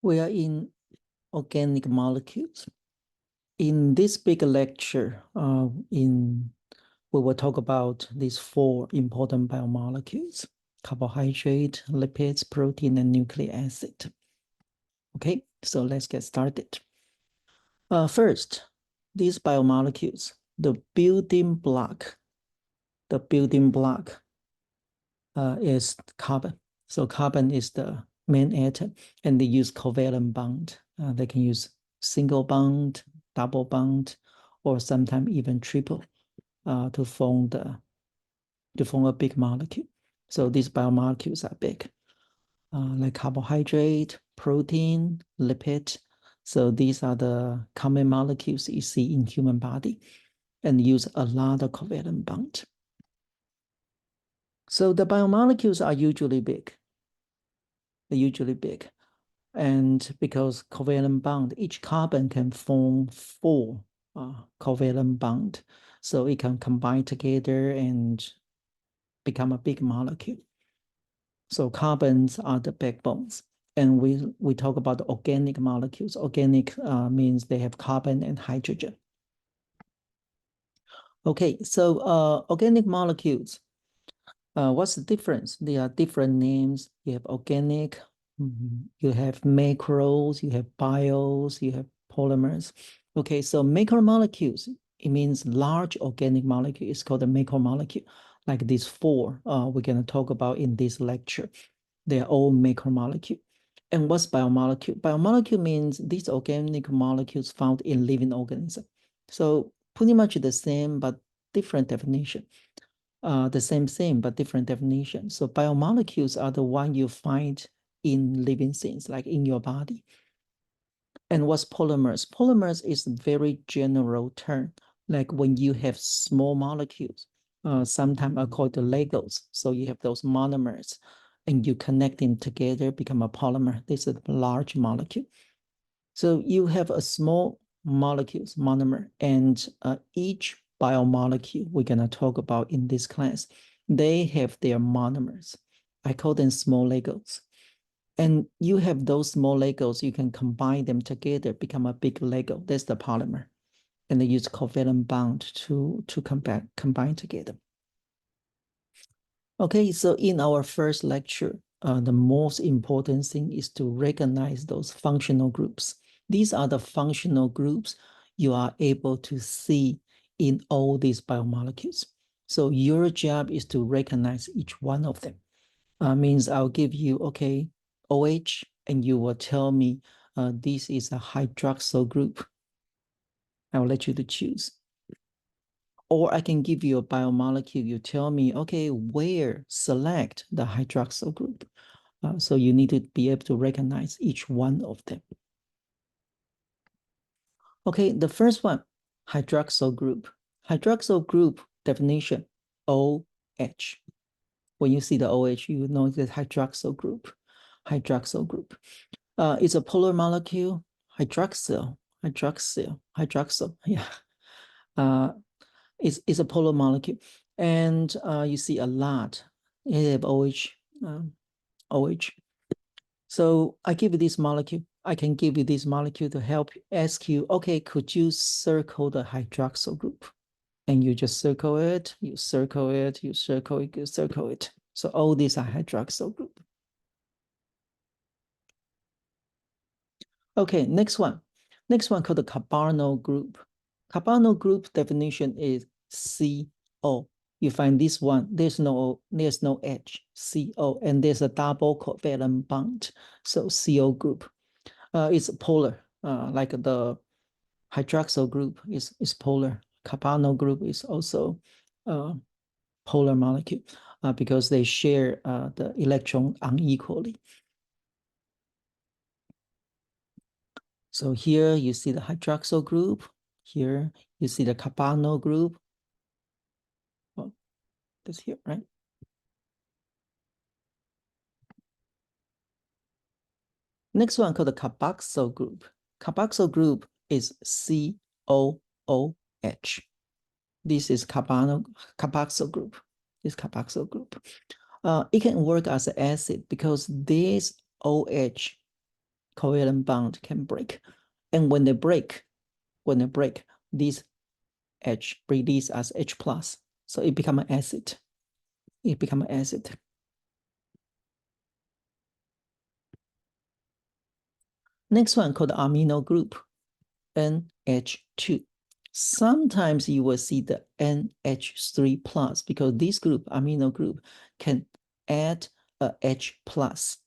We are in organic molecules. In this big lecture, we will talk about these 4 important biomolecules: carbohydrate, lipids, protein, and nucleic acid. Okay, so let's get started. First, these biomolecules, the building block is carbon. So carbon is the main atom, and they use covalent bond. They can use single bond, double bond, or sometimes even triple to form a big molecule. So these biomolecules are big, like carbohydrate, protein, lipid. So these are the common molecules you see in human body and use a lot of covalent bond. So the biomolecules are usually big. They're usually big. And because covalent bond, each carbon can form 4 covalent bond. So it can combine together and become a big molecule. So carbons are the backbones. And we talk about the organic molecules. Organic means they have carbon and hydrogen. Okay, so organic molecules, what's the difference? There are different names. You have organic, you have macros, you have bios, you have polymers. Okay, so macromolecules, it means large organic molecule. It's called a macromolecule. Like these 4 we're going to talk about in this lecture. They are all macromolecule. And what's biomolecule? Biomolecule means these organic molecules found in living organisms. So pretty much the same, but different definition. The same thing, but different definition. So biomolecules are the one you find in living things, like in your body. And what's polymers? Polymers is a very general term, like when you have small molecules, sometimes are called the Legos. So you have those monomers and you connect them together, become a polymer. This is a large molecule. So you have a small molecules, monomer, and each biomolecule we're going to talk about in this class, they have their monomers. I call them small Legos. And you have those small Legos, you can combine them together, become a big Lego. That's the polymer. And they use covalent bond to combine together. Okay, so in our first lecture, the most important thing is to recognize those functional groups. These are the functional groups you are able to see in all these biomolecules. So your job is to recognize each one of them. Means I'll give you, okay, OH, and you will tell me this is a hydroxyl group. I'll let you to choose. Or I can give you a biomolecule. You tell me, okay, where select the hydroxyl group. So you need to be able to recognize each one of them. Okay, the first one, hydroxyl group. Hydroxyl group definition, OH. When you see the OH, you know the hydroxyl group. Hydroxyl group. It's a polar molecule, hydroxyl, yeah. It's a polar molecule. And you see a lot. You have OH, OH. So I give you this molecule. I can give you this molecule to help ask you, okay, could you circle the hydroxyl group? And you just circle it, you circle it, you circle it, you circle it. So all these are hydroxyl group. Okay, next one. Next one called the carbonyl group. Carbonyl group definition is CO. You find this one, there's no H, CO, and there's a double covalent bond. So CO group. It's polar, like the hydroxyl group is polar. Carbonyl group is also polar molecule because they share the electron unequally. So here you see the hydroxyl group. Here you see the carbonyl group. Oh, this here, right? Next one called the carboxyl group. Carboxyl group is COOH. This is carboxyl group. This carboxyl group. It can work as an acid because this OH covalent bond can break. And when they break, this H release as H plus. So it become an acid. It become an acid. Next one called amino group, NH2. Sometimes you will see the NH3 plus because this group, amino group, can add a H plus,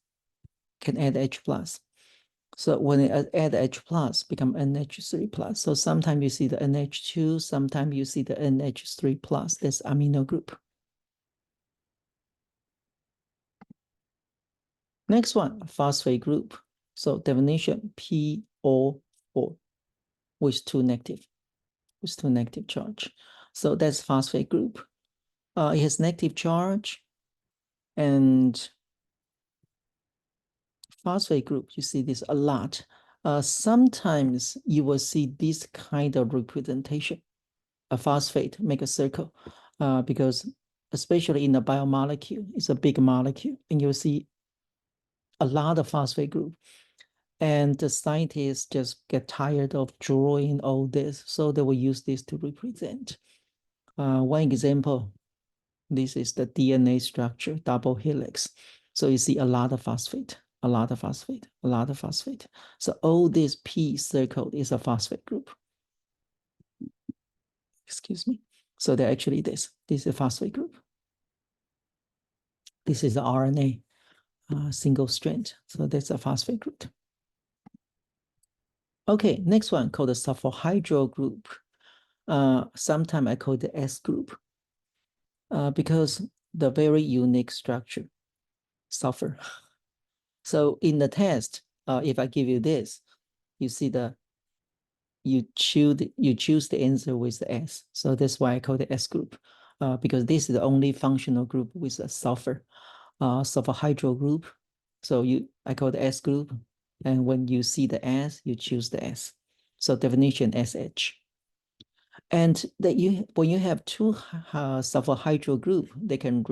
can add H plus. So when it add H plus, become NH3 plus. So sometimes you see the NH2, sometimes you see the NH3 plus. That's amino group. Next one, phosphate group. So definition PO4 with two negative charge. So that's phosphate group. It has negative charge, and phosphate group, you see this a lot. Sometimes you will see this kind of representation. A phosphate, make a circle, because especially in the biomolecule, it's a big molecule, and you'll see a lot of phosphate group. And the scientists just get tired of drawing all this, so they will use this to represent. One example, this is the DNA structure, double helix. So you see a lot of phosphate, a lot of phosphate, a lot of phosphate. So all this P circled is a phosphate group. Excuse me. So they're actually this is a phosphate group. This is the RNA, single strand. So that's a phosphate group. Okay, next one called the sulfur group. Sometimes I call it the S group because the very unique structure, sulfur. So in the test, if I give you this, you see you choose the answer with the S. So that's why I call it S group, because this is the only functional group with a sulfur hydro group. So I call it S group, and when you see the S, you choose the S. So definition SH. And when you have two sulfur hydro group, they can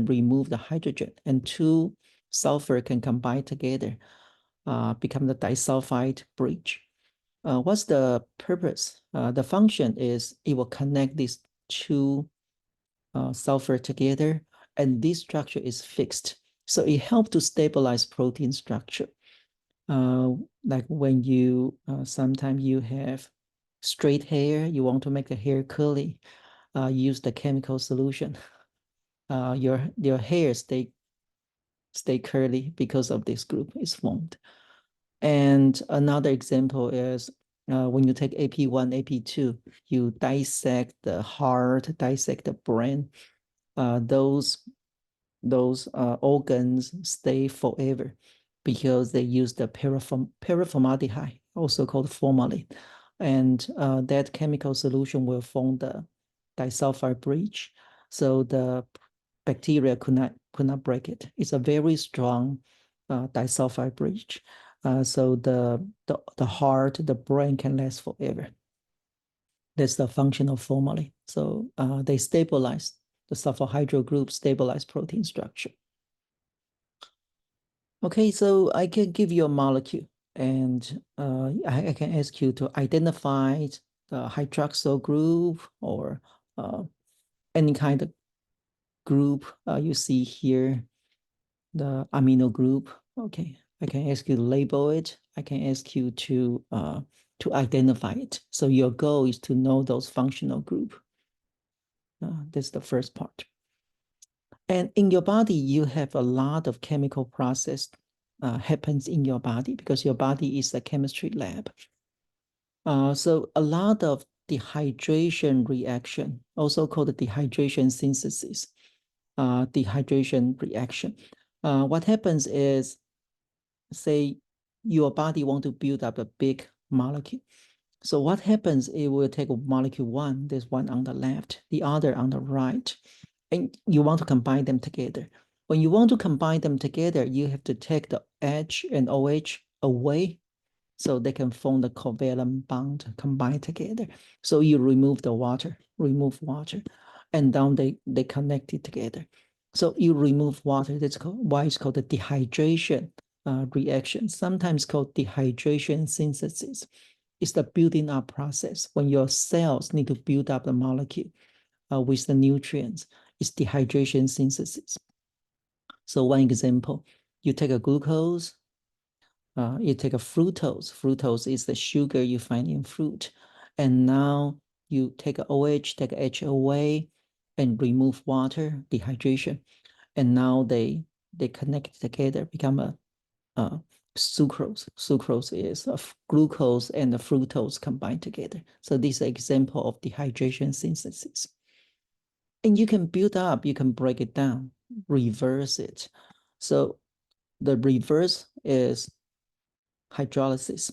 remove the hydrogen, and two sulfur can combine together, become the disulfide bridge. What's the purpose? The function is it will connect these two sulfur together, and this structure is fixed. So it helps to stabilize protein structure. Like when you sometimes you have straight hair, you want to make the hair curly, use the chemical solution. Your hair stay curly because of this group is formed. And another example is when you take AP1, AP2, you dissect the heart, dissect the brain. Those organs stay forever because they use the paraformaldehyde, also called formalin. And that chemical solution will form the disulfide bridge. So the bacteria could not break it. It's a very strong disulfide bridge. So the heart, the brain can last forever. That's the function of formalin. So they stabilize, the sulfur hydro group stabilize protein structure. Okay, so I can give you a molecule, and I can ask you to identify the hydroxyl group or any kind of group you see here, the amino group. Okay, I can ask you to label it. I can ask you to identify it. So your goal is to know those functional group. That's the first part. And in your body, you have a lot of chemical process happens in your body because your body is a chemistry lab. So a lot of dehydration reaction, also called the dehydration synthesis, dehydration reaction. What happens is, say, your body want to build up a big molecule. So what happens, it will take molecule one, there's one on the left, the other on the right, and you want to combine them together. When you want to combine them together, you have to take the H and OH away so they can form the covalent bond, combine together. So you remove water, and then they connect it together. So you remove water, that's why it's called the dehydration reaction, sometimes called dehydration synthesis. It's the building up process. When your cells need to build up the molecule with the nutrients, it's dehydration synthesis. So one example, you take a glucose, you take a fructose. Fructose is the sugar you find in fruit. And now you take a OH, take a H away, and remove water, dehydration. And now they connect together, become a sucrose. Sucrose is of glucose and the fructose combined together. So this is an example of dehydration synthesis. And you can build up, you can break it down, reverse it. So the reverse is hydrolysis.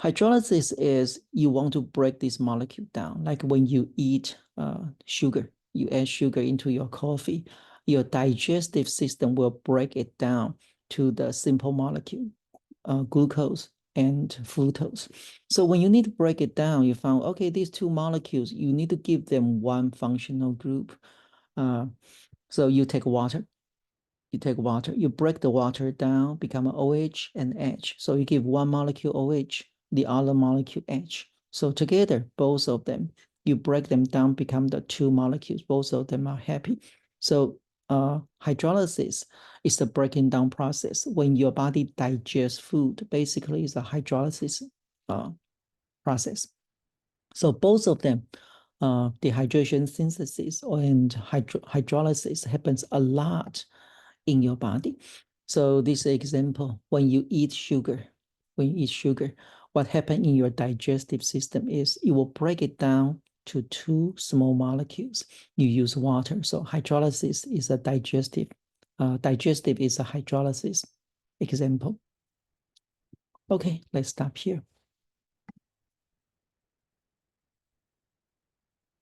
Hydrolysis is you want to break this molecule down. Like when you eat sugar, you add sugar into your coffee, your digestive system will break it down to the simple molecule, glucose and fructose. So when you need to break it down, you found, okay, these two molecules, you need to give them one functional group. So you take water, you break the water down, become an OH and H. So you give one molecule OH, the other molecule H. So together, both of them, you break them down, become the two molecules. Both of them are happy. So hydrolysis is the breaking down process. When your body digests food, basically it's a hydrolysis process. So both of them, dehydration synthesis and hydrolysis happens a lot in your body. So this example, when you eat sugar, what happens in your digestive system is it will break it down to two small molecules. You use water. So hydrolysis is a digestive is a hydrolysis example. Okay, let's stop here.